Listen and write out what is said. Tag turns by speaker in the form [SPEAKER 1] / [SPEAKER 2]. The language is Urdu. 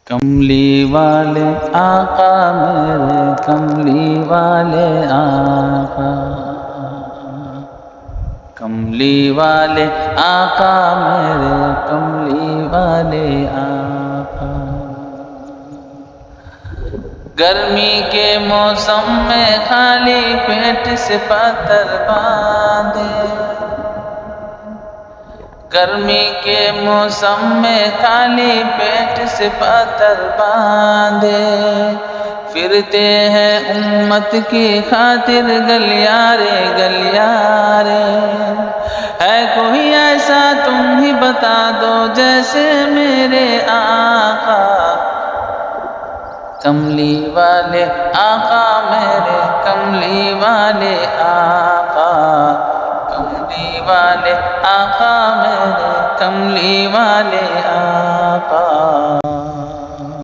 [SPEAKER 1] کملی والے آقا میرے کملی والے آقا، کملی والے آقا میرے کملی والے آقا۔ گرمی کے موسم میں خالی پیٹ سے پتر باندھے، گرمی کے موسم میں خالی پیٹ سے پتر باندھے، پھرتے ہیں امت کی خاطر گلیارے گلیارے۔ ہے کوئی ایسا تم ہی بتا دو جیسے میرے آقا، کملی والے آقا میرے کملی والے آقا، کملی والے آقا میرے کملی والے آقا۔